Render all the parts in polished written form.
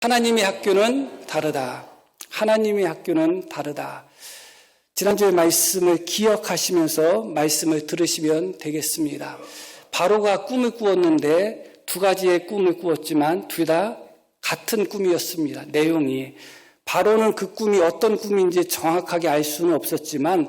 하나님의 학교는 다르다. 하나님의 학교는 다르다. 지난주에 말씀을 기억하시면서 말씀을 들으시면 되겠습니다. 바로가 꿈을 꾸었는데 두 가지의 꿈을 꾸었지만 둘 다 같은 꿈이었습니다. 내용이. 바로는 그 꿈이 어떤 꿈인지 정확하게 알 수는 없었지만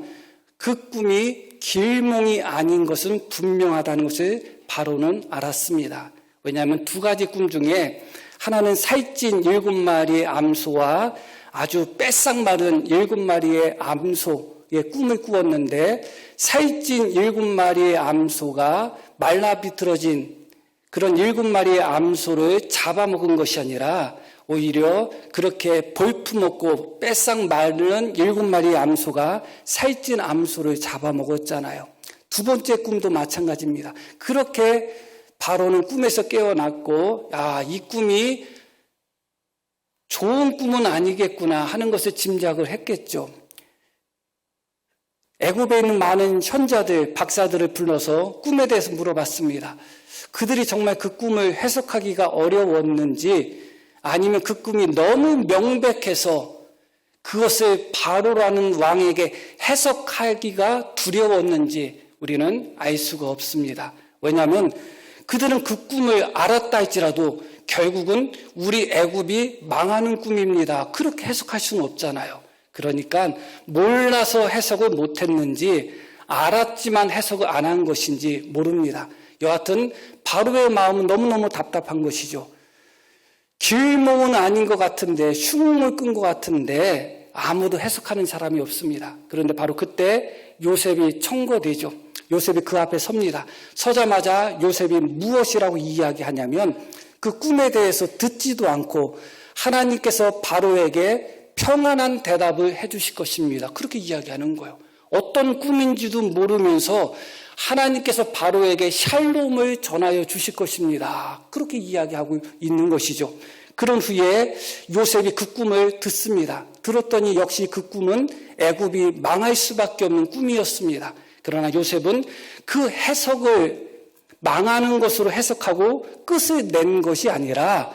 그 꿈이 길몽이 아닌 것은 분명하다는 것을 바로는 알았습니다. 왜냐하면 두 가지 꿈 중에 하나는 살찐 7마리의 암소와 아주 빼싹 마른 7마리의 암소의 꿈을 꾸었는데 살찐 7마리의 암소가 말라 비틀어진 그런 7마리의 암소를 잡아먹은 것이 아니라 오히려 그렇게 볼품없고 빼싹 마른 7마리의 암소가 살찐 암소를 잡아먹었잖아요. 두 번째 꿈도 마찬가지입니다. 그렇게 바로는 꿈에서 깨어났고 이 꿈이 좋은 꿈은 아니겠구나 하는 것을 짐작을 했겠죠. 애굽에 있는 많은 현자들, 박사들을 불러서 꿈에 대해서 물어봤습니다. 그들이 정말 그 꿈을 해석하기가 어려웠는지 아니면 그 꿈이 너무 명백해서 그것을 바로라는 왕에게 해석하기가 두려웠는지 우리는 알 수가 없습니다. 왜냐하면 그들은 그 꿈을 알았다 할지라도 결국은 우리 애굽이 망하는 꿈입니다. 그렇게 해석할 수는 없잖아요. 그러니까 몰라서 해석을 못했는지 알았지만 해석을 안 한 것인지 모릅니다. 여하튼 바로의 마음은 너무너무 답답한 것이죠. 길몽은 아닌 것 같은데 흉을 끈 것 같은데 아무도 해석하는 사람이 없습니다. 그런데 바로 그때 요셉이 청거되죠. 요셉이 그 앞에 섭니다. 서자마자 요셉이 무엇이라고 이야기하냐면 그 꿈에 대해서 듣지도 않고 하나님께서 바로에게 평안한 대답을 해주실 것입니다. 그렇게 이야기하는 거예요. 어떤 꿈인지도 모르면서 하나님께서 바로에게 샬롬을 전하여 주실 것입니다. 그렇게 이야기하고 있는 것이죠. 그런 후에 요셉이 그 꿈을 듣습니다. 들었더니 역시 그 꿈은 애굽이 망할 수밖에 없는 꿈이었습니다. 그러나 요셉은 그 해석을 망하는 것으로 해석하고 끝을 낸 것이 아니라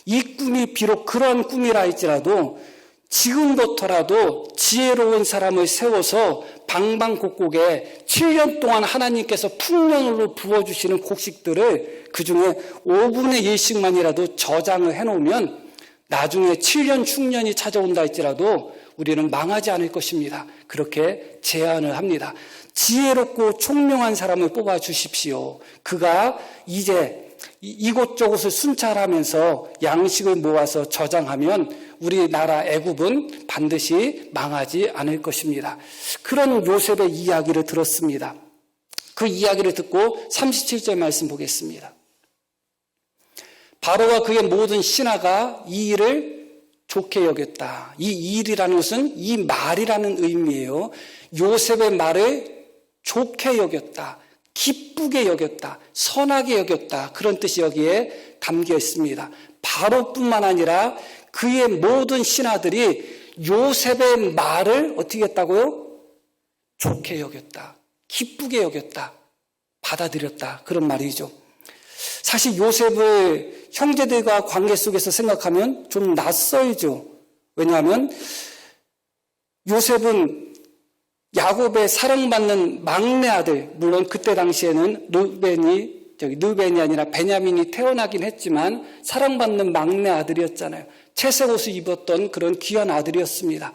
이 꿈이 비록 그러한 꿈이라 할지라도 지금부터라도 지혜로운 사람을 세워서 방방곡곡에 7년 동안 하나님께서 풍년으로 부어주시는 곡식들을 그중에 5분의 1씩만이라도 저장을 해놓으면 나중에 7년 흉년이 찾아온다 할지라도 우리는 망하지 않을 것입니다. 그렇게 제안을 합니다. 지혜롭고 총명한 사람을 뽑아 주십시오. 그가 이제 이곳저곳을 순찰하면서 양식을 모아서 저장하면 우리나라 애굽은 반드시 망하지 않을 것입니다. 그런 요셉의 이야기를 들었습니다. 그 이야기를 듣고 37절 말씀 보겠습니다. 바로와 그의 모든 신하가 이 일을 좋게 여겼다. 이 일이라는 것은 이 말이라는 의미예요. 요셉의 말을 좋게 여겼다. 기쁘게 여겼다. 선하게 여겼다. 그런 뜻이 여기에 담겨 있습니다. 바로뿐만 아니라 그의 모든 신하들이 요셉의 말을 어떻게 했다고요? 좋게 여겼다. 기쁘게 여겼다. 받아들였다. 그런 말이죠. 사실 요셉을 형제들과 관계 속에서 생각하면 좀 낯설죠. 왜냐하면 요셉은 야곱의 사랑받는 막내 아들, 물론 그때 당시에는 르벤이 아니라 베냐민이 태어나긴 했지만 사랑받는 막내 아들이었잖아요. 채색 옷을 입었던 그런 귀한 아들이었습니다.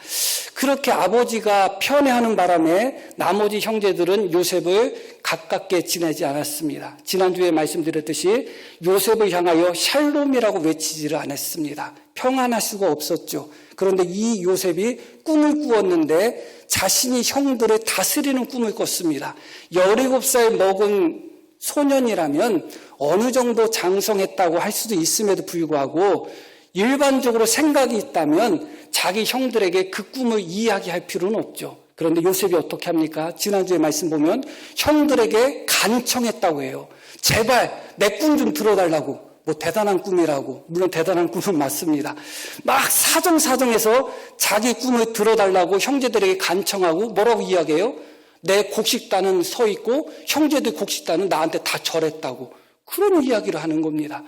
그렇게 아버지가 편애하는 바람에 나머지 형제들은 요셉을 가깝게 지내지 않았습니다. 지난주에 말씀드렸듯이 요셉을 향하여 샬롬이라고 외치지를 않았습니다. 평안할 수가 없었죠. 그런데 이 요셉이 꿈을 꾸었는데 자신이 형들을 다스리는 꿈을 꿨습니다. 17살 먹은 소년이라면 어느 정도 장성했다고 할 수도 있음에도 불구하고 일반적으로 생각이 있다면 자기 형들에게 그 꿈을 이야기할 필요는 없죠. 그런데 요셉이 어떻게 합니까? 지난주에 말씀 보면 형들에게 간청했다고 해요. 제발 내 꿈 좀 들어달라고. 뭐 대단한 꿈이라고. 물론 대단한 꿈은 맞습니다. 막 사정사정해서 자기 꿈을 들어달라고 형제들에게 간청하고 뭐라고 이야기해요? 내 곡식단은 서 있고 형제들 곡식단은 나한테 다 절했다고. 그런 이야기를 하는 겁니다.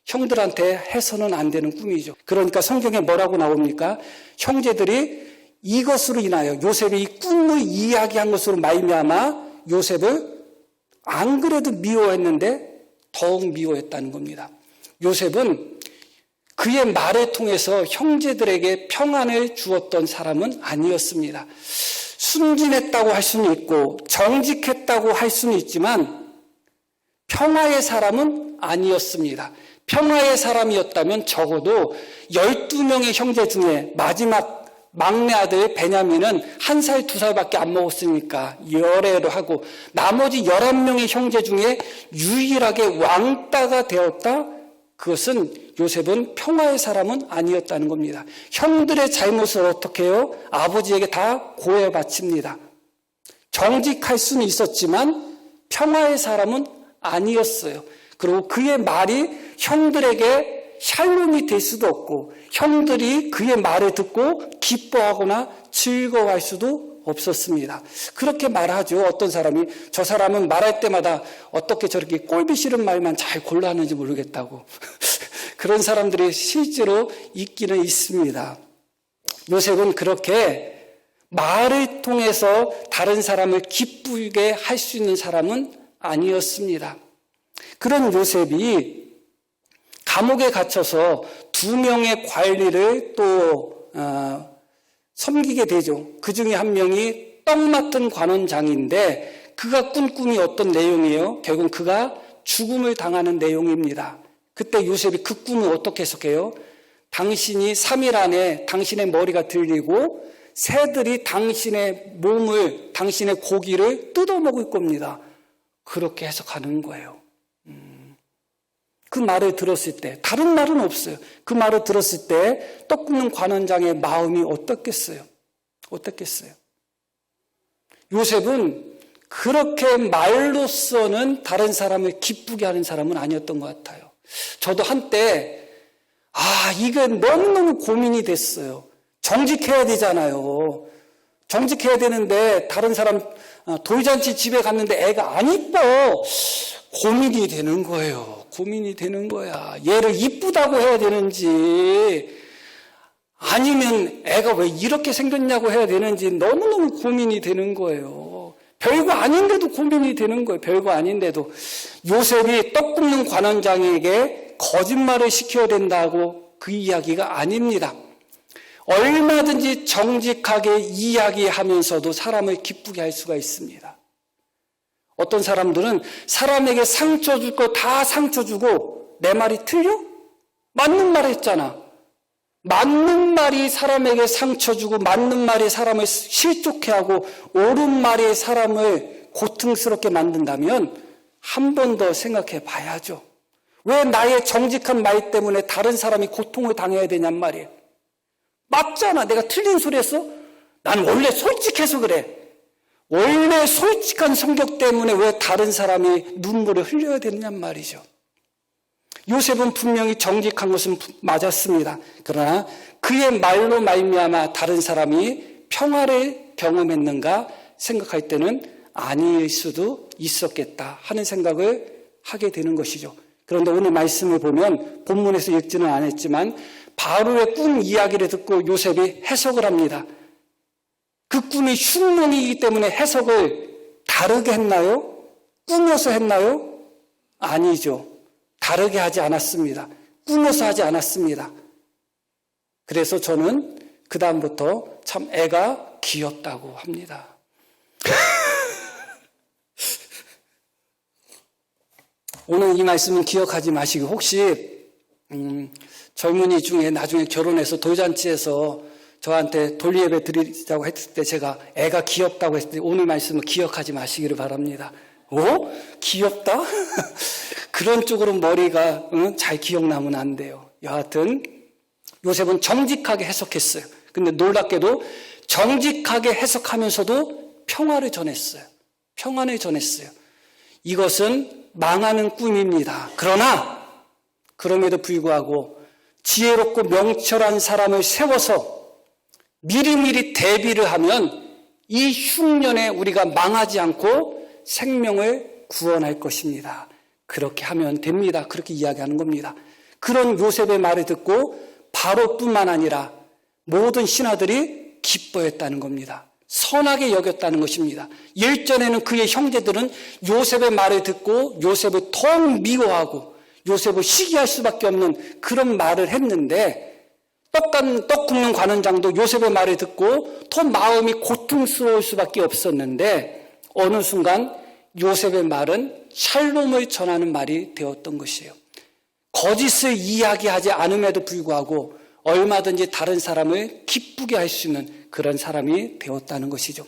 형들한테 해서는 안 되는 꿈이죠. 그러니까 성경에 뭐라고 나옵니까? 형제들이 이것으로 인하여 요셉이 이 꿈을 이야기한 것으로 말미암아 요셉을 안 그래도 미워했는데 더욱 미워했다는 겁니다. 요셉은 그의 말을 통해서 형제들에게 평안을 주었던 사람은 아니었습니다. 순진했다고 할 수는 있고 정직했다고 할 수는 있지만 평화의 사람은 아니었습니다. 평화의 사람이었다면 적어도 12명의 형제 중에 마지막 막내 아들 베냐민은 1살, 2살밖에 안 먹었으니까 열애를 하고 나머지 11명의 형제 중에 유일하게 왕따가 되었다? 그것은 요셉은 평화의 사람은 아니었다는 겁니다. 형들의 잘못을 어떻게 해요? 아버지에게 다 고해 바칩니다. 정직할 수는 있었지만 평화의 사람은 아니었어요. 그리고 그의 말이 형들에게 샬롬이 될 수도 없고 형들이 그의 말을 듣고 기뻐하거나 즐거워할 수도 없었습니다. 그렇게 말하죠. 어떤 사람이 저 사람은 말할 때마다 어떻게 저렇게 꼴비 싫은 말만 잘 골라하는지 모르겠다고. 그런 사람들이 실제로 있기는 있습니다. 요셉은 그렇게 말을 통해서 다른 사람을 기쁘게 할 수 있는 사람은 아니었습니다. 그런 요셉이 감옥에 갇혀서 2명의 관리를 또 섬기게 되죠. 그 중에 한 명이 떡 맡은 관원장인데 그가 꾼 꿈이 어떤 내용이에요? 결국 그가 죽음을 당하는 내용입니다. 그때 요셉이 그 꿈을 어떻게 해석해요? 당신이 3일 안에 당신의 머리가 들리고 새들이 당신의 몸을, 당신의 고기를 뜯어먹을 겁니다. 그렇게 해석하는 거예요. 그 말을 들었을 때, 다른 말은 없어요. 그 말을 들었을 때 떡 굽는 관원장의 마음이 어떻겠어요? 어떻겠어요? 요셉은 그렇게 말로서는 다른 사람을 기쁘게 하는 사람은 아니었던 것 같아요. 저도 한때 이게 너무너무 고민이 됐어요. 정직해야 되잖아요. 정직해야 되는데 다른 사람 돌잔치 집에 갔는데 애가 안 이뻐. 고민이 되는 거예요. 고민이 되는 거야. 얘를 이쁘다고 해야 되는지 아니면 애가 왜 이렇게 생겼냐고 해야 되는지 너무너무 고민이 되는 거예요. 별거 아닌데도 고민이 되는 거예요. 별거 아닌데도. 요셉이 떡 굽는 관원장에게 거짓말을 시켜야 된다고 그 이야기가 아닙니다. 얼마든지 정직하게 이야기하면서도 사람을 기쁘게 할 수가 있습니다. 어떤 사람들은 사람에게 상처 줄 거 다 상처 주고 내 말이 틀려? 맞는 말 했잖아. 맞는 말이 사람에게 상처 주고 맞는 말이 사람을 실족해 하고 옳은 말이 사람을 고통스럽게 만든다면 한 번 더 생각해 봐야죠. 왜 나의 정직한 말 때문에 다른 사람이 고통을 당해야 되냔 말이에요. 맞잖아. 내가 틀린 소리 했어? 난 원래 솔직해서 그래. 원래 솔직한 성격 때문에 왜 다른 사람이 눈물을 흘려야 되느냔 말이죠. 요셉은 분명히 정직한 것은 맞았습니다. 그러나 그의 말로 말미암아 다른 사람이 평화를 경험했는가 생각할 때는 아닐 수도 있었겠다 하는 생각을 하게 되는 것이죠. 그런데 오늘 말씀을 보면 본문에서 읽지는 않았지만 바로의 꿈 이야기를 듣고 요셉이 해석을 합니다. 그 꿈이 흉몽이기 때문에 해석을 다르게 했나요? 꾸며서 했나요? 아니죠. 다르게 하지 않았습니다. 꾸며서 하지 않았습니다. 그래서 저는 그 다음부터 참 애가 귀엽다고 합니다. 오늘 이 말씀은 기억하지 마시고 혹시 젊은이 중에 나중에 결혼해서 돌잔치에서 저한테 돌예배 드리자고 했을 때 제가 애가 귀엽다고 했을 때 오늘 말씀을 기억하지 마시기를 바랍니다. 귀엽다? 그런 쪽으로 머리가 잘 기억나면 안 돼요. 여하튼 요셉은 정직하게 해석했어요. 근데 놀랍게도 정직하게 해석하면서도 평화를 전했어요. 평안을 전했어요. 이것은 망하는 꿈입니다. 그러나 그럼에도 불구하고 지혜롭고 명철한 사람을 세워서 미리미리 대비를 하면 이 흉년에 우리가 망하지 않고 생명을 구원할 것입니다. 그렇게 하면 됩니다. 그렇게 이야기하는 겁니다. 그런 요셉의 말을 듣고 바로뿐만 아니라 모든 신하들이 기뻐했다는 겁니다. 선하게 여겼다는 것입니다. 일전에는 그의 형제들은 요셉의 말을 듣고 요셉을 더욱 미워하고 요셉을 시기할 수밖에 없는 그런 말을 했는데, 떡 굽는 관원장도 요셉의 말을 듣고 더 마음이 고통스러울 수밖에 없었는데, 어느 순간 요셉의 말은 샬롬을 전하는 말이 되었던 것이에요. 거짓을 이야기하지 않음에도 불구하고 얼마든지 다른 사람을 기쁘게 할 수 있는 그런 사람이 되었다는 것이죠.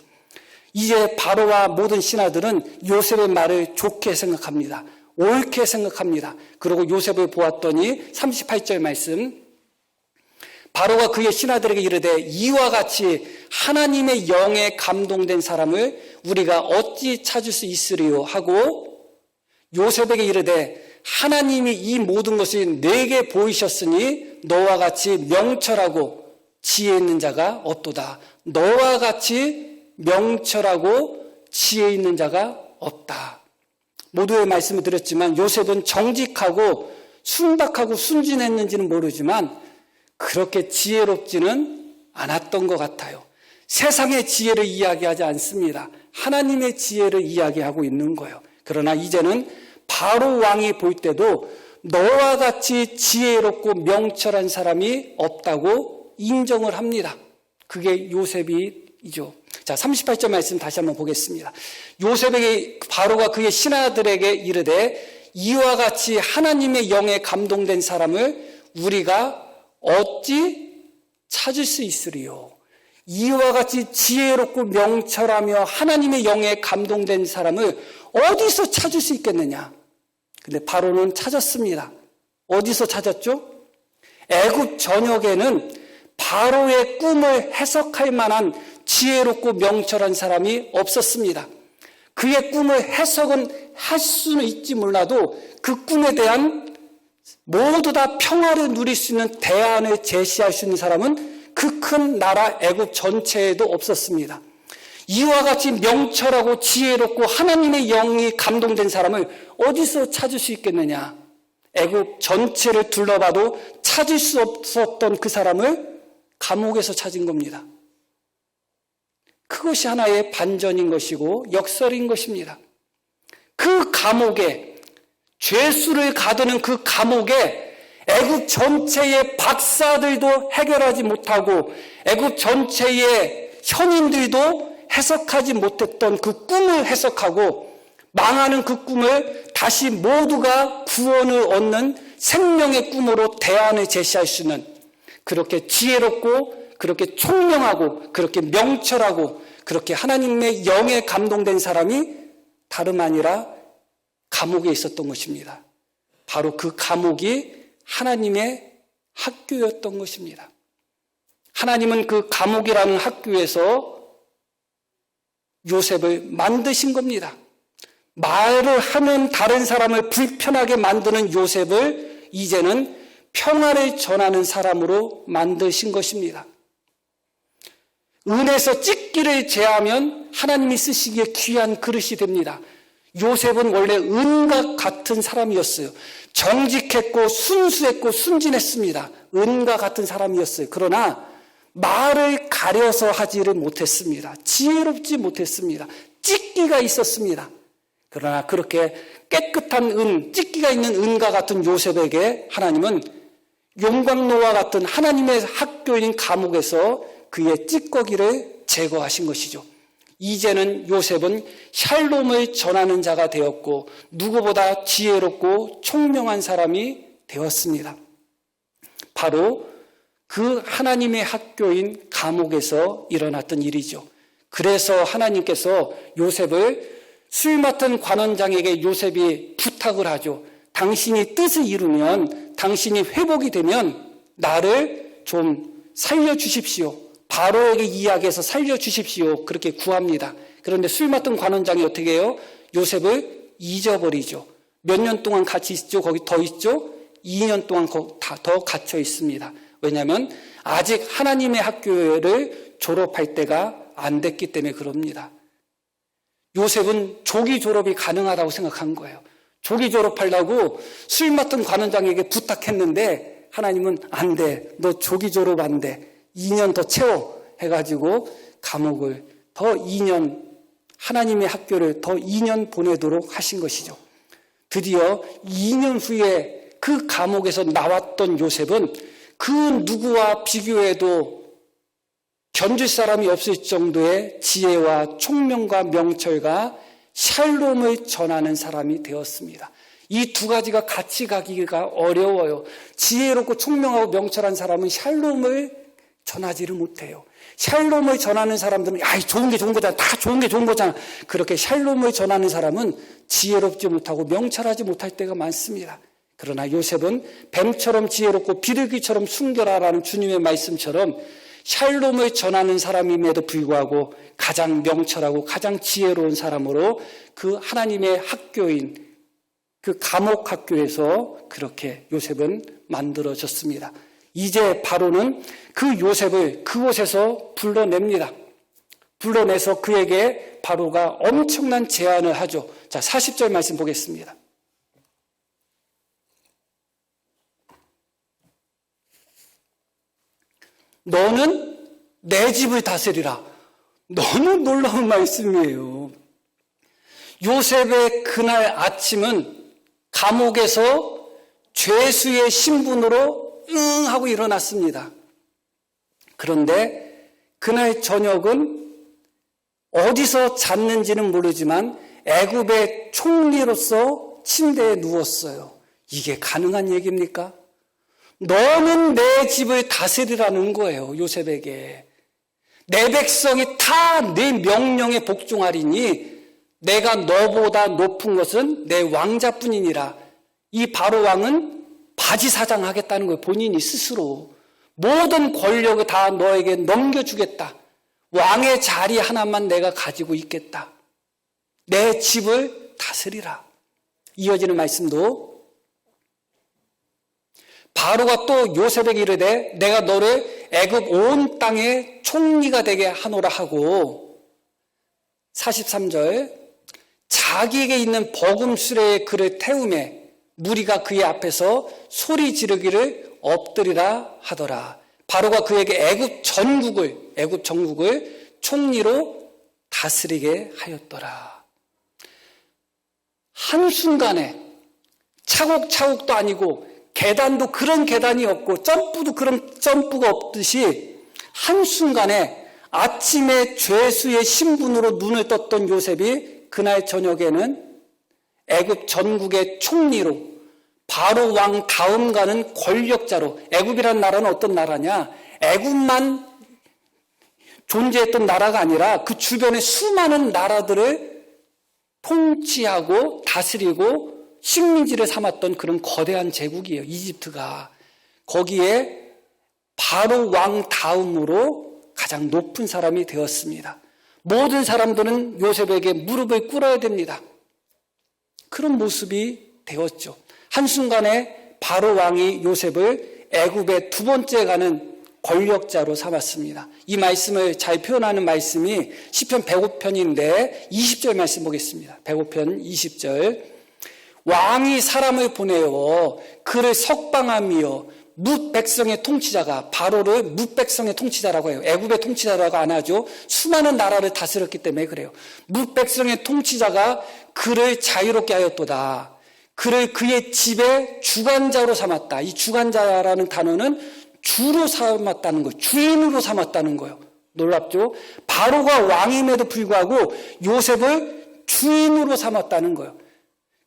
이제 바로와 모든 신하들은 요셉의 말을 좋게 생각합니다. 옳게 생각합니다. 그리고 요셉을 보았더니 38절 말씀, 바로가 그의 신하들에게 이르되 이와 같이 하나님의 영에 감동된 사람을 우리가 어찌 찾을 수 있으리요 하고 요셉에게 이르되 하나님이 이 모든 것을 내게 보이셨으니 너와 같이 명철하고 지혜 있는 자가 없도다. 너와 같이 명철하고 지혜 있는 자가 없다. 모두의 말씀을 드렸지만 요셉은 정직하고 순박하고 순진했는지는 모르지만 그렇게 지혜롭지는 않았던 것 같아요. 세상의 지혜를 이야기하지 않습니다. 하나님의 지혜를 이야기하고 있는 거예요. 그러나 이제는 바로 왕이 볼 때도 너와 같이 지혜롭고 명철한 사람이 없다고 인정을 합니다. 그게 요셉이죠. 자, 38절 말씀 다시 한번 보겠습니다. 요셉에게 바로가 그의 신하들에게 이르되 이와 같이 하나님의 영에 감동된 사람을 우리가 어찌 찾을 수 있으리요. 이와 같이 지혜롭고 명철하며 하나님의 영에 감동된 사람을 어디서 찾을 수 있겠느냐. 근데 바로는 찾았습니다. 어디서 찾았죠? 애굽 전역에는 바로의 꿈을 해석할 만한 지혜롭고 명철한 사람이 없었습니다. 그의 꿈을 해석은 할 수는 있지 몰라도 그 꿈에 대한 모두 다 평화를 누릴 수 있는 대안을 제시할 수 있는 사람은 그 큰 나라 애굽 전체에도 없었습니다. 이와 같이 명철하고 지혜롭고 하나님의 영이 감동된 사람을 어디서 찾을 수 있겠느냐. 애굽 전체를 둘러봐도 찾을 수 없었던 그 사람을 감옥에서 찾은 겁니다. 그것이 하나의 반전인 것이고 역설인 것입니다. 그 감옥에, 죄수를 가두는 그 감옥에 애굽 전체의 박사들도 해결하지 못하고 애굽 전체의 현인들도 해석하지 못했던 그 꿈을 해석하고 망하는 그 꿈을 다시 모두가 구원을 얻는 생명의 꿈으로 대안을 제시할 수 있는, 그렇게 지혜롭고 그렇게 총명하고 그렇게 명철하고 그렇게 하나님의 영에 감동된 사람이 다름 아니라 감옥에 있었던 것입니다. 바로 그 감옥이 하나님의 학교였던 것입니다. 하나님은 그 감옥이라는 학교에서 요셉을 만드신 겁니다. 말을 하는 다른 사람을 불편하게 만드는 요셉을 이제는 평화를 전하는 사람으로 만드신 것입니다. 은에서 찍기를 제하면 하나님이 쓰시기에 귀한 그릇이 됩니다. 요셉은 원래 은과 같은 사람이었어요. 정직했고 순수했고 순진했습니다. 은과 같은 사람이었어요. 그러나 말을 가려서 하지를 못했습니다. 지혜롭지 못했습니다. 찍기가 있었습니다. 그러나 그렇게 깨끗한 은, 찍기가 있는 은과 같은 요셉에게 하나님은 용광로와 같은 하나님의 학교인 감옥에서 그의 찌꺼기를 제거하신 것이죠. 이제는 요셉은 샬롬을 전하는 자가 되었고 누구보다 지혜롭고 총명한 사람이 되었습니다. 바로 그 하나님의 학교인 감옥에서 일어났던 일이죠. 그래서 하나님께서 요셉을 술 맡은 관원장에게 요셉이 부탁을 하죠. 당신이 뜻을 이루면, 당신이 회복이 되면 나를 좀 살려주십시오. 바로에게 이야기해서 살려주십시오. 그렇게 구합니다. 그런데 술 맡은 관원장이 어떻게 해요? 요셉을 잊어버리죠. 몇 년 동안 같이 있죠? 거기 더 있죠? 2년 동안 더 갇혀 있습니다. 왜냐하면 아직 하나님의 학교를 졸업할 때가 안 됐기 때문에 그럽니다. 요셉은 조기 졸업이 가능하다고 생각한 거예요. 조기 졸업하려고 술 맡은 관원장에게 부탁했는데 하나님은 안 돼. 너 조기 졸업 안 돼. 2년 더 채워. 해가지고 감옥을 더 2년, 하나님의 학교를 더 2년 보내도록 하신 것이죠. 드디어 2년 후에 그 감옥에서 나왔던 요셉은 그 누구와 비교해도 견줄 사람이 없을 정도의 지혜와 총명과 명철과 샬롬을 전하는 사람이 되었습니다. 이 두 가지가 같이 가기가 어려워요. 지혜롭고 총명하고 명철한 사람은 샬롬을 전하지를 못해요. 샬롬을 전하는 사람들은 좋은 게 좋은 거잖아. 다 좋은 게 좋은 거잖아. 그렇게 샬롬을 전하는 사람은 지혜롭지 못하고 명철하지 못할 때가 많습니다. 그러나 요셉은 뱀처럼 지혜롭고 비둘기처럼 순결하라는 주님의 말씀처럼 샬롬을 전하는 사람임에도 불구하고 가장 명철하고 가장 지혜로운 사람으로 그 하나님의 학교인 그 감옥 학교에서 그렇게 요셉은 만들어졌습니다. 이제 바로는 그 요셉을 그곳에서 불러냅니다. 불러내서 그에게 바로가 엄청난 제안을 하죠. 자, 40절 말씀 보겠습니다. 너는 내 집을 다스리라. 너무 놀라운 말씀이에요. 요셉의 그날 아침은 감옥에서 죄수의 신분으로 응 하고 일어났습니다. 그런데 그날 저녁은 어디서 잤는지는 모르지만 애굽의 총리로서 침대에 누웠어요. 이게 가능한 얘기입니까? 너는 내 집을 다스리라는 거예요. 요셉에게. 내 백성이 다 내 명령에 복종하리니 내가 너보다 높은 것은 내 왕자뿐이니라. 이 바로 왕은 바지사장하겠다는 거예요. 본인이 스스로. 모든 권력을 다 너에게 넘겨주겠다. 왕의 자리 하나만 내가 가지고 있겠다. 내 집을 다스리라. 이어지는 말씀도 바로가 또 요셉에게 이르되 내가 너를 애굽 온 땅의 총리가 되게 하노라 하고 43절 자기에게 있는 버금수레의 그를 태우매 무리가 그의 앞에서 소리 지르기를 엎드리라 하더라. 바로가 그에게 애굽 전국을 총리로 다스리게 하였더라. 한순간에 차곡차곡도 아니고 계단도 그런 계단이 없고 점프도 그런 점프가 없듯이 한순간에 아침에 죄수의 신분으로 눈을 떴던 요셉이 그날 저녁에는 애굽 전국의 총리로 바로 왕 다음 가는 권력자로. 애굽이란 나라는 어떤 나라냐? 애굽만 존재했던 나라가 아니라 그 주변의 수많은 나라들을 통치하고 다스리고 식민지를 삼았던 그런 거대한 제국이에요. 이집트가. 거기에 바로 왕 다음으로 가장 높은 사람이 되었습니다. 모든 사람들은 요셉에게 무릎을 꿇어야 됩니다. 그런 모습이 되었죠. 한순간에 바로 왕이 요셉을 애굽의 두 번째 가는 권력자로 삼았습니다. 이 말씀을 잘 표현하는 말씀이 시편 105편인데 20절 말씀 보겠습니다. 105편 20절 왕이 사람을 보내어 그를 석방하며 뭇 백성의 통치자가 바로를 뭇 백성의 통치자라고 해요. 애굽의 통치자라고 안 하죠. 수많은 나라를 다스렸기 때문에 그래요. 뭇 백성의 통치자가 그를 자유롭게 하였도다. 그를 그의 집의 주관자로 삼았다. 이 주관자라는 단어는 주로 삼았다는 거예요. 주인으로 삼았다는 거예요. 놀랍죠? 바로가 왕임에도 불구하고 요셉을 주인으로 삼았다는 거예요.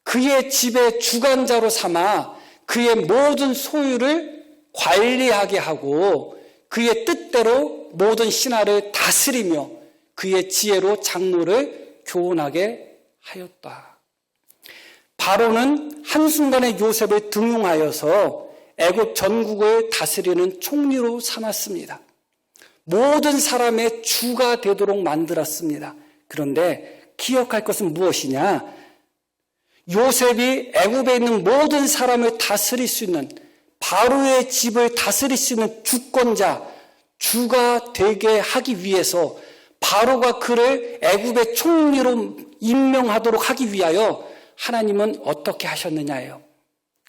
그의 집의 주관자로 삼아 그의 모든 소유를 관리하게 하고 그의 뜻대로 모든 신하를 다스리며 그의 지혜로 장로를 교훈하게 하였다. 바로는 한순간에 요셉을 등용하여서 애굽 전국을 다스리는 총리로 삼았습니다. 모든 사람의 주가 되도록 만들었습니다. 그런데 기억할 것은 무엇이냐? 요셉이 애굽에 있는 모든 사람을 다스릴 수 있는, 바로의 집을 다스릴 수 있는 주권자, 주가 되게 하기 위해서 바로가 그를 애굽의 총리로 임명하도록 하기 위하여 하나님은 어떻게 하셨느냐예요.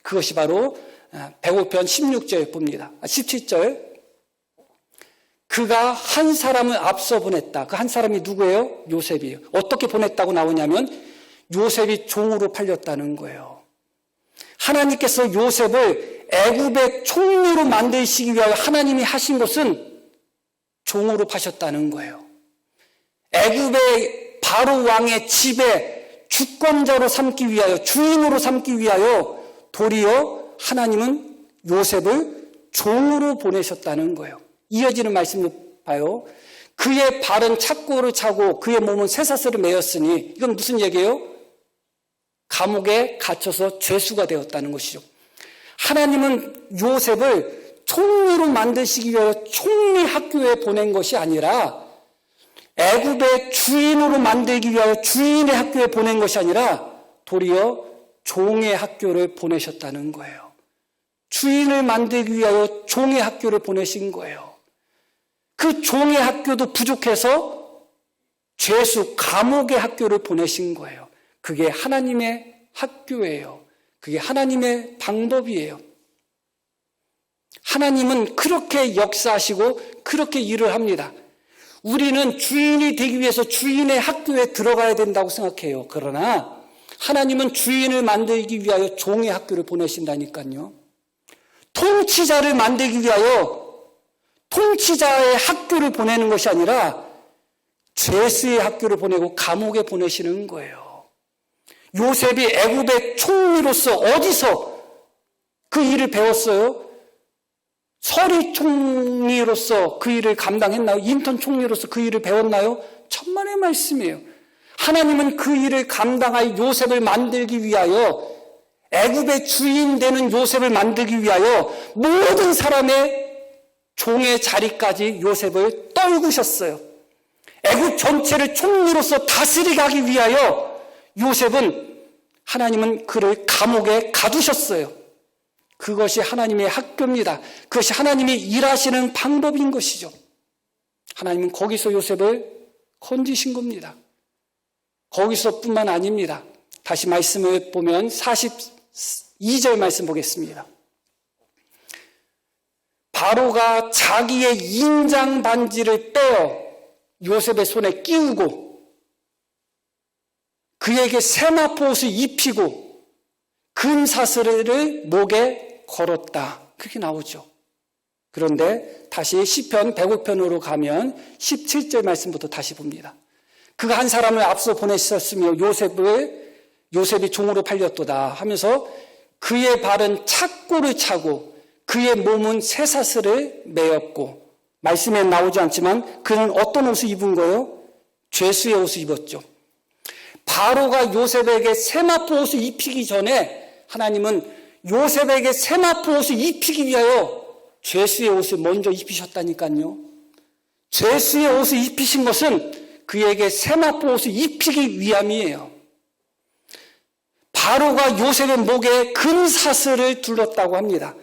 그것이 바로 배고편 16절 봅니다. 17절. 그가 한 사람을 앞서 보냈다. 그 한 사람이 누구예요? 요셉이에요. 어떻게 보냈다고 나오냐면 요셉이 종으로 팔렸다는 거예요. 하나님께서 요셉을 애굽의 총리로 만드시기 위하여 하나님이 하신 것은 종으로 파셨다는 거예요. 애굽의 바로 왕의 집에 주권자로 삼기 위하여, 주인으로 삼기 위하여 도리어 하나님은 요셉을 종으로 보내셨다는 거예요. 이어지는 말씀을 봐요. 그의 발은 착고를 차고 그의 몸은 쇠사슬을 매였으니, 이건 무슨 얘기예요? 감옥에 갇혀서 죄수가 되었다는 것이죠. 하나님은 요셉을 총리로 만드시기 위하여 총리 학교에 보낸 것이 아니라, 애굽의 주인으로 만들기 위하여 주인의 학교에 보낸 것이 아니라 도리어 종의 학교를 보내셨다는 거예요. 주인을 만들기 위하여 종의 학교를 보내신 거예요. 그 종의 학교도 부족해서 죄수, 감옥의 학교를 보내신 거예요. 그게 하나님의 학교예요. 그게 하나님의 방법이에요. 하나님은 그렇게 역사하시고 그렇게 일을 합니다. 우리는 주인이 되기 위해서 주인의 학교에 들어가야 된다고 생각해요. 그러나 하나님은 주인을 만들기 위하여 종의 학교를 보내신다니까요. 통치자를 만들기 위하여 통치자의 학교를 보내는 것이 아니라 죄수의 학교를 보내고 감옥에 보내시는 거예요. 요셉이 애굽의 총리로서 어디서 그 일을 배웠어요? 서리 총리로서 그 일을 감당했나요? 인턴 총리로서 그 일을 배웠나요? 천만의 말씀이에요. 하나님은 그 일을 감당할 요셉을 만들기 위하여, 애굽의 주인 되는 요셉을 만들기 위하여 모든 사람의 종의 자리까지 요셉을 떨구셨어요. 애굽 전체를 총리로서 다스리게 하기 위하여 하나님은 그를 감옥에 가두셨어요. 그것이 하나님의 학교입니다. 그것이 하나님이 일하시는 방법인 것이죠. 하나님은 거기서 요셉을 건지신 겁니다. 거기서뿐만 아닙니다. 다시 말씀을 보면 42절 말씀 보겠습니다. 바로가 자기의 인장 반지를 떼어 요셉의 손에 끼우고 그에게 세마포 옷을 입히고 금사슬을 목에 걸었다. 그렇게 나오죠. 그런데 다시 시편 105편으로 가면 17절 말씀부터 다시 봅니다. 그가 한 사람을 앞서 보내셨으며 요셉이 종으로 팔렸도다 하면서 그의 발은 착고를 차고 그의 몸은 쇠사슬을 매었고, 말씀에 나오지 않지만 그는 어떤 옷을 입은 거예요? 죄수의 옷을 입었죠. 바로가 요셉에게 세마포 옷을 입히기 전에 하나님은 요셉에게 세마포 옷을 입히기 위하여 죄수의 옷을 먼저 입히셨다니까요. 죄수의 옷을 입히신 것은 그에게 세마포 옷을 입히기 위함이에요. 바로가 요셉의 목에 금사슬을 둘렀다고 합니다.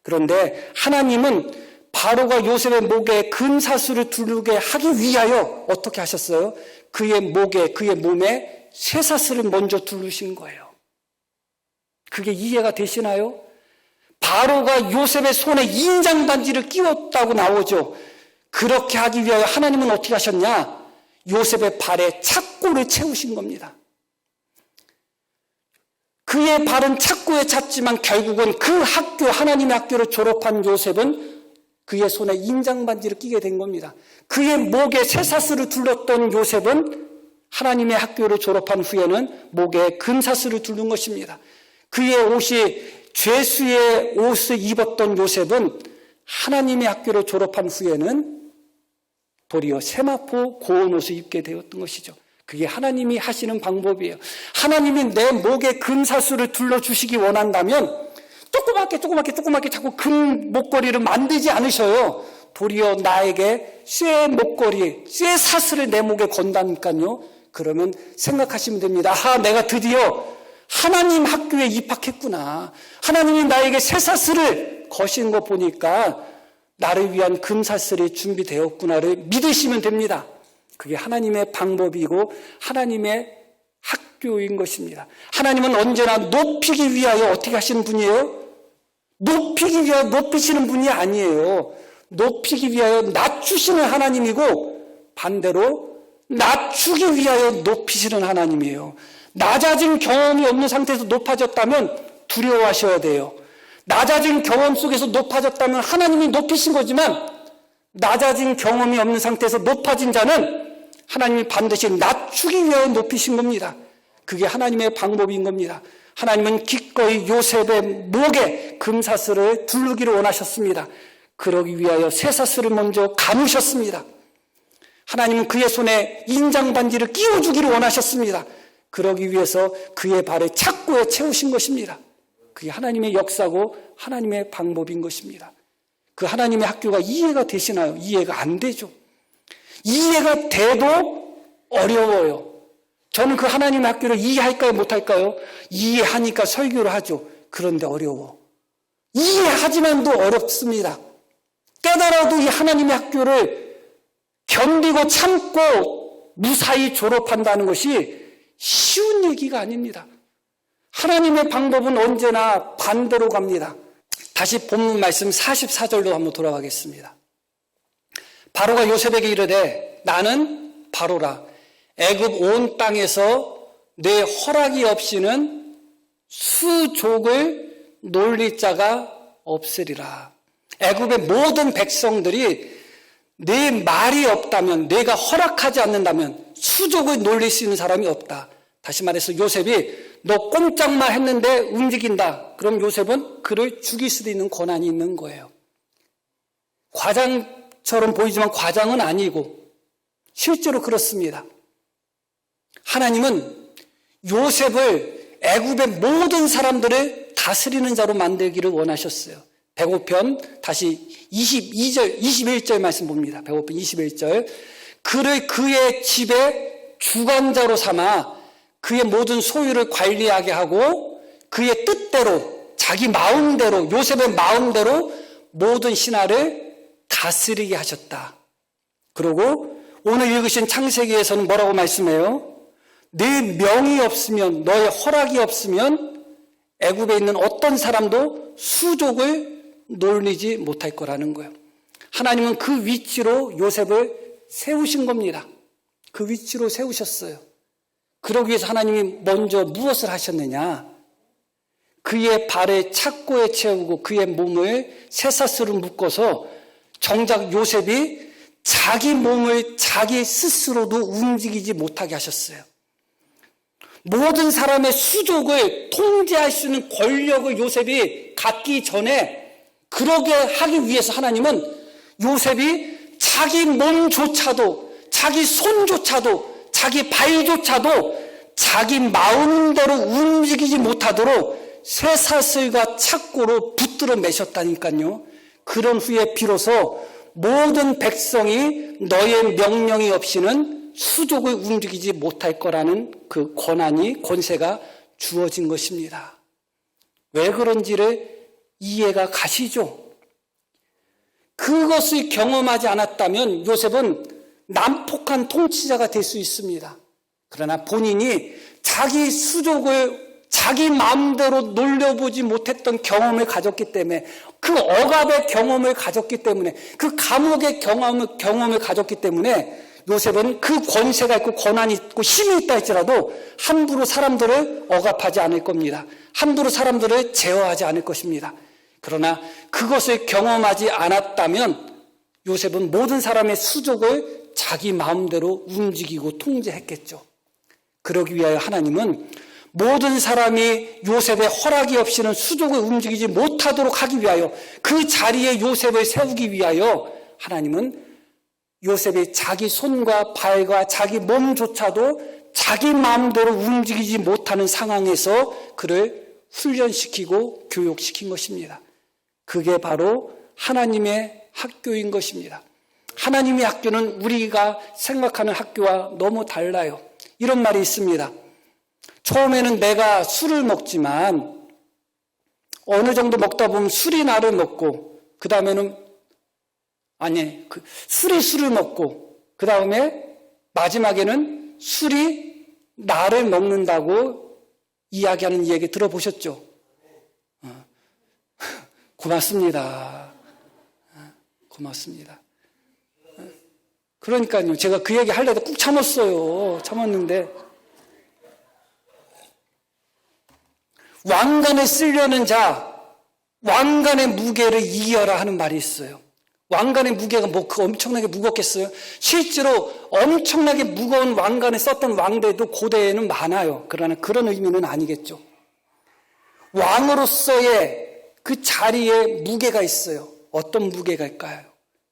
그런데 하나님은 바로가 요셉의 목에 금사슬을 두르게 하기 위하여 어떻게 하셨어요? 그의 목에, 그의 몸에 쇠사슬을 먼저 두르신 거예요. 그게 이해가 되시나요? 바로가 요셉의 손에 인장반지를 끼웠다고 나오죠. 그렇게 하기 위하여 하나님은 어떻게 하셨냐? 요셉의 발에 착고를 채우신 겁니다. 그의 발은 착고에 찼지만 결국은 그 학교, 하나님의 학교를 졸업한 요셉은 그의 손에 인장반지를 끼게 된 겁니다. 그의 목에 쇠사슬을 둘렀던 요셉은 하나님의 학교를 졸업한 후에는 목에 금사슬을 두른 것입니다. 그의 옷이 죄수의 옷을 입었던 요셉은 하나님의 학교를 졸업한 후에는 도리어 세마포 고운 옷을 입게 되었던 것이죠. 그게 하나님이 하시는 방법이에요. 하나님이 내 목에 금사슬을 둘러주시기 원한다면 조그맣게 자꾸 금 목걸이를 만들지 않으셔요. 도리어 나에게 쇠 목걸이, 쇠 사슬을 내 목에 건다니까요. 그러면 생각하시면 됩니다. 내가 드디어 하나님 학교에 입학했구나. 하나님이 나에게 쇠 사슬을 거신 거 보니까 나를 위한 금사슬이 준비되었구나를 믿으시면 됩니다. 그게 하나님의 방법이고 하나님의 학교인 것입니다. 하나님은 언제나 높이기 위하여 어떻게 하시는 분이에요? 높이기 위하여 높이시는 분이 아니에요. 높이기 위하여 낮추시는 하나님이고 반대로 낮추기 위하여 높이시는 하나님이에요. 낮아진 경험이 없는 상태에서 높아졌다면 두려워하셔야 돼요. 낮아진 경험 속에서 높아졌다면 하나님이 높이신 거지만 낮아진 경험이 없는 상태에서 높아진 자는 하나님이 반드시 낮추기 위하여 높이신 겁니다. 그게 하나님의 방법인 겁니다. 하나님은 기꺼이 요셉의 목에 금사슬을 두르기를 원하셨습니다. 그러기 위하여 쇠사슬을 먼저 감으셨습니다. 하나님은 그의 손에 인장반지를 끼워주기를 원하셨습니다. 그러기 위해서 그의 발에 착고에 채우신 것입니다. 그게 하나님의 역사고 하나님의 방법인 것입니다. 그 하나님의 학교가 이해가 되시나요? 이해가 안 되죠. 이해가 돼도 어려워요. 저는 그 하나님의 학교를 이해할까요? 못할까요? 이해하니까 설교를 하죠. 그런데 어려워. 이해하지만도 어렵습니다. 깨달아도 이 하나님의 학교를 견디고 참고 무사히 졸업한다는 것이 쉬운 얘기가 아닙니다. 하나님의 방법은 언제나 반대로 갑니다. 다시 본문 말씀 44절로 한번 돌아가겠습니다. 바로가 요셉에게 이르되 나는 바로라. 애굽 온 땅에서 내 허락이 없이는 수족을 놀릴 자가 없으리라. 애굽의 모든 백성들이 내 말이 없다면, 내가 허락하지 않는다면 수족을 놀릴 수 있는 사람이 없다. 다시 말해서 요셉이 너 꼼짝만 했는데 움직인다. 그럼 요셉은 그를 죽일 수도 있는 권한이 있는 거예요. 과장처럼 보이지만 과장은 아니고 실제로 그렇습니다. 하나님은 요셉을 애굽의 모든 사람들을 다스리는 자로 만들기를 원하셨어요. 배고편 다시 21절 말씀 봅니다. 배고편 21절. 그를 그의 집의 주관자로 삼아 그의 모든 소유를 관리하게 하고 그의 뜻대로 자기 마음대로 요셉의 마음대로 모든 신하를 다스리게 하셨다. 그리고 오늘 읽으신 창세기에서는 뭐라고 말씀해요? 네 명이 없으면, 너의 허락이 없으면 애굽에 있는 어떤 사람도 수족을 놀리지 못할 거라는 거예요. 하나님은 그 위치로 요셉을 세우신 겁니다. 그 위치로 세우셨어요. 그러기 위해서 하나님이 먼저 무엇을 하셨느냐? 그의 발에 착고에 채우고 그의 몸을 쇠사슬로 묶어서 정작 요셉이 자기 몸을 자기 스스로도 움직이지 못하게 하셨어요. 모든 사람의 수족을 통제할 수 있는 권력을 요셉이 갖기 전에 그러게 하기 위해서 하나님은 요셉이 자기 몸조차도, 자기 손조차도, 자기 발조차도 자기 마음대로 움직이지 못하도록 쇠사슬과 착고로 붙들어 매셨다니까요. 그런 후에 비로소 모든 백성이 너의 명령이 없이는 수족을 움직이지 못할 거라는 그 권세가 주어진 것입니다. 왜 그런지를 이해가 가시죠? 그것을 경험하지 않았다면 요셉은 난폭한 통치자가 될 수 있습니다. 그러나 본인이 자기 수족을 자기 마음대로 놀려보지 못했던 경험을 가졌기 때문에, 그 억압의 경험을 가졌기 때문에, 그 감옥의 경험을 가졌기 때문에 요셉은 그 권세가 있고 권한이 있고 힘이 있다 할지라도 함부로 사람들을 억압하지 않을 겁니다. 함부로 사람들을 제어하지 않을 것입니다. 그러나 그것을 경험하지 않았다면 요셉은 모든 사람의 수족을 자기 마음대로 움직이고 통제했겠죠. 그러기 위하여 하나님은 모든 사람이 요셉의 허락이 없이는 수족을 움직이지 못하도록 하기 위하여, 그 자리에 요셉을 세우기 위하여 하나님은 요셉이 자기 손과 발과 자기 몸조차도 자기 마음대로 움직이지 못하는 상황에서 그를 훈련시키고 교육시킨 것입니다. 그게 바로 하나님의 학교인 것입니다. 하나님의 학교는 우리가 생각하는 학교와 너무 달라요. 이런 말이 있습니다. 처음에는 내가 술을 먹지만 어느 정도 먹다 보면 술이 나를 먹고, 그 다음에는 술이 술을 먹고, 그 다음에 마지막에는 술이 나를 먹는다고 이야기하는 이야기 들어보셨죠? 고맙습니다. 고맙습니다. 그러니까요. 제가 그 얘기 하려다 꾹 참았어요. 참았는데 왕관을 쓰려는 자, 왕관의 무게를 이겨라 하는 말이 있어요. 왕관의 무게가 뭐 그 엄청나게 무겁겠어요? 실제로 엄청나게 무거운 왕관을 썼던 왕들도 고대에는 많아요. 그러나 그런 의미는 아니겠죠. 왕으로서의 그 자리에 무게가 있어요. 어떤 무게가일까요?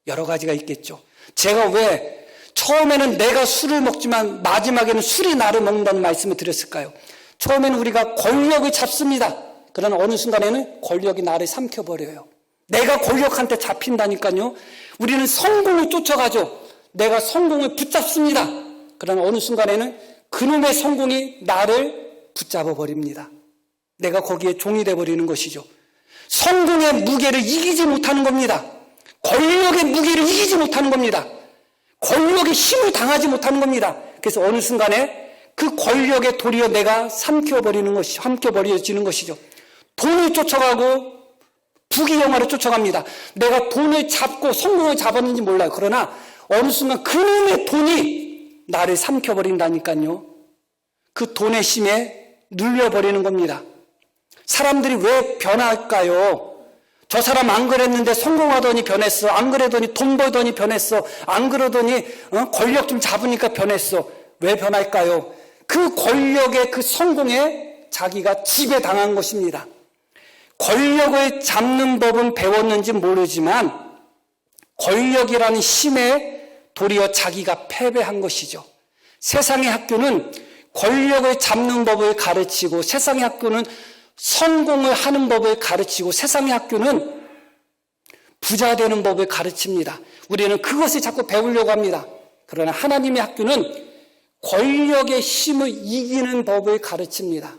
여러 가지가 있겠죠. 제가 왜 처음에는 내가 술을 먹지만 마지막에는 술이 나를 먹는다는 말씀을 드렸을까요? 처음에는 우리가 권력을 잡습니다. 그러나 어느 순간에는 권력이 나를 삼켜버려요. 내가 권력한테 잡힌다니까요. 우리는 성공을 쫓아가죠. 내가 성공을 붙잡습니다. 그러나 어느 순간에는 그놈의 성공이 나를 붙잡아버립니다. 내가 거기에 종이 돼버리는 것이죠. 성공의 무게를 이기지 못하는 겁니다. 권력의 무게를 이기지 못하는 겁니다. 권력의 힘을 당하지 못하는 겁니다. 그래서 어느 순간에 그 권력에 도리어 내가 삼켜버려지는 것이죠. 돈을 쫓아가고 부귀영화를 쫓아갑니다. 내가 돈을 잡고 성공을 잡았는지 몰라요. 그러나 어느 순간 그놈의 돈이 나를 삼켜버린다니까요. 그 돈의 힘에 눌려버리는 겁니다. 사람들이 왜 변할까요? 저 사람 안 그랬는데 성공하더니 변했어. 안 그러더니 돈 벌더니 변했어. 안 그러더니 권력 좀 잡으니까 변했어. 왜 변할까요? 그 권력의 그 성공에 자기가 지배당한 것입니다. 권력을 잡는 법은 배웠는지 모르지만 권력이라는 힘에 도리어 자기가 패배한 것이죠. 세상의 학교는 권력을 잡는 법을 가르치고 세상의 학교는 성공을 하는 법을 가르치고 세상의 학교는 부자 되는 법을 가르칩니다. 우리는 그것을 자꾸 배우려고 합니다. 그러나 하나님의 학교는 권력의 힘을 이기는 법을 가르칩니다.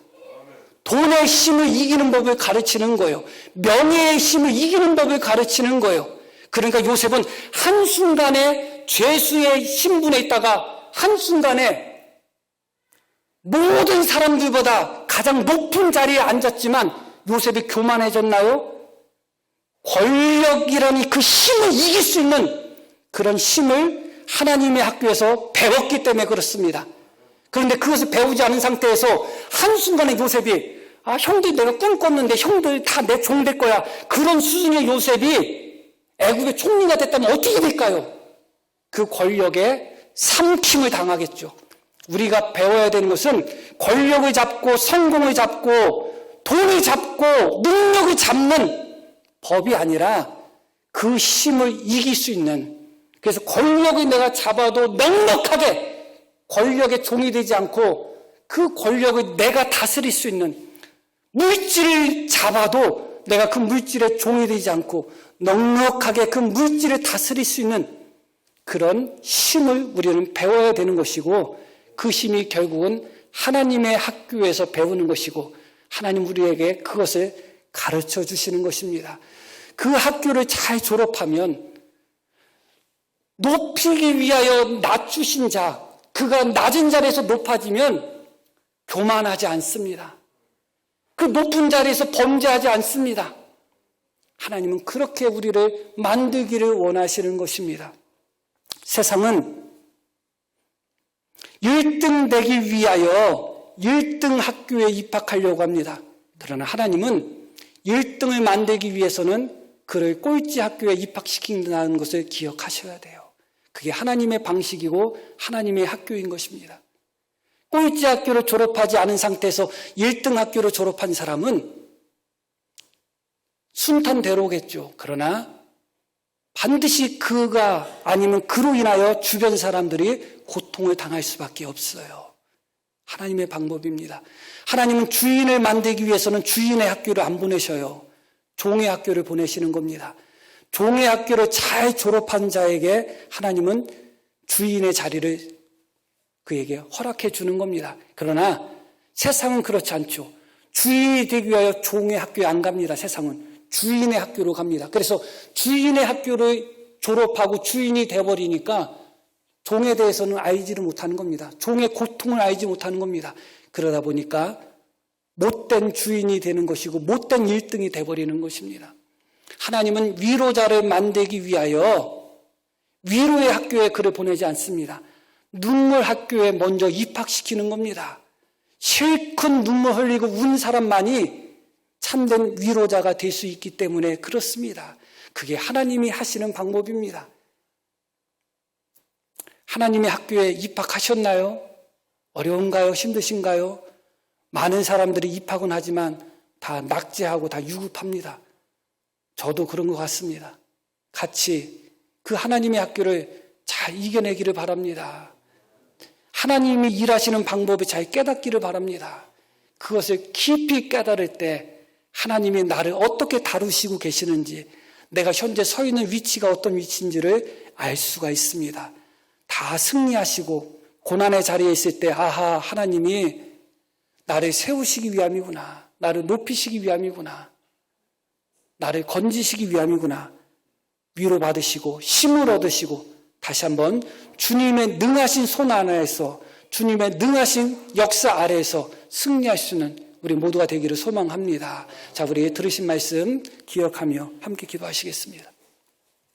돈의 힘을 이기는 법을 가르치는 거예요. 명예의 힘을 이기는 법을 가르치는 거예요. 그러니까 요셉은 한순간에 죄수의 신분에 있다가 한순간에 모든 사람들보다 가장 높은 자리에 앉았지만 요셉이 교만해졌나요? 권력이라는 그 힘을 이길 수 있는 그런 힘을 하나님의 학교에서 배웠기 때문에 그렇습니다. 그런데 그것을 배우지 않은 상태에서 한순간에 요셉이 형들 내가 꿈꿨는데 형들 다 내 종 될 거야. 그런 수준의 요셉이 애국의 총리가 됐다면 어떻게 될까요? 그 권력에 삼킴을 당하겠죠. 우리가 배워야 되는 것은 권력을 잡고 성공을 잡고 돈을 잡고 능력을 잡는 법이 아니라 그 힘을 이길 수 있는, 그래서 권력을 내가 잡아도 넉넉하게 권력의 종이 되지 않고 그 권력을 내가 다스릴 수 있는, 물질을 잡아도 내가 그 물질의 종이 되지 않고 넉넉하게 그 물질을 다스릴 수 있는 그런 힘을 우리는 배워야 되는 것이고, 그 힘이 결국은 하나님의 학교에서 배우는 것이고 하나님 우리에게 그것을 가르쳐 주시는 것입니다. 그 학교를 잘 졸업하면 높이기 위하여 낮추신 자, 그가 낮은 자리에서 높아지면 교만하지 않습니다. 그 높은 자리에서 범죄하지 않습니다. 하나님은 그렇게 우리를 만들기를 원하시는 것입니다. 세상은 1등 되기 위하여 1등 학교에 입학하려고 합니다. 그러나 하나님은 1등을 만들기 위해서는 그를 꼴찌 학교에 입학시킨다는 것을 기억하셔야 돼요. 그게 하나님의 방식이고 하나님의 학교인 것입니다. 꼴찌 학교를 졸업하지 않은 상태에서 1등 학교를 졸업한 사람은 순탄대로겠죠. 그러나 반드시 그가 아니면 그로 인하여 주변 사람들이 고통을 당할 수밖에 없어요. 하나님의 방법입니다. 하나님은 주인을 만들기 위해서는 주인의 학교를 안 보내셔요. 종의 학교를 보내시는 겁니다. 종의 학교를 잘 졸업한 자에게 하나님은 주인의 자리를 그에게 허락해 주는 겁니다. 그러나 세상은 그렇지 않죠. 주인이 되기 위하여 종의 학교에 안 갑니다. 세상은 주인의 학교로 갑니다. 그래서 주인의 학교를 졸업하고 주인이 돼버리니까 종에 대해서는 알지를 못하는 겁니다. 종의 고통을 알지 못하는 겁니다. 그러다 보니까 못된 주인이 되는 것이고 못된 1등이 돼버리는 것입니다. 하나님은 위로자를 만들기 위하여 위로의 학교에 그를 보내지 않습니다. 눈물 학교에 먼저 입학시키는 겁니다. 실컷 눈물 흘리고 운 사람만이 참된 위로자가 될 수 있기 때문에 그렇습니다. 그게 하나님이 하시는 방법입니다. 하나님의 학교에 입학하셨나요? 어려운가요? 힘드신가요? 많은 사람들이 입학은 하지만 다 낙제하고 다 유급합니다. 저도 그런 것 같습니다. 같이 그 하나님의 학교를 잘 이겨내기를 바랍니다. 하나님이 일하시는 방법을 잘 깨닫기를 바랍니다. 그것을 깊이 깨달을 때 하나님이 나를 어떻게 다루시고 계시는지, 내가 현재 서 있는 위치가 어떤 위치인지를 알 수가 있습니다. 다 승리하시고 고난의 자리에 있을 때 아하, 하나님이 나를 세우시기 위함이구나, 나를 높이시기 위함이구나, 나를 건지시기 위함이구나, 위로받으시고 힘을 얻으시고 다시 한번 주님의 능하신 손 안에서, 주님의 능하신 역사 아래에서 승리할 수 있는 우리 모두가 되기를 소망합니다. 자, 우리 들으신 말씀 기억하며 함께 기도하시겠습니다.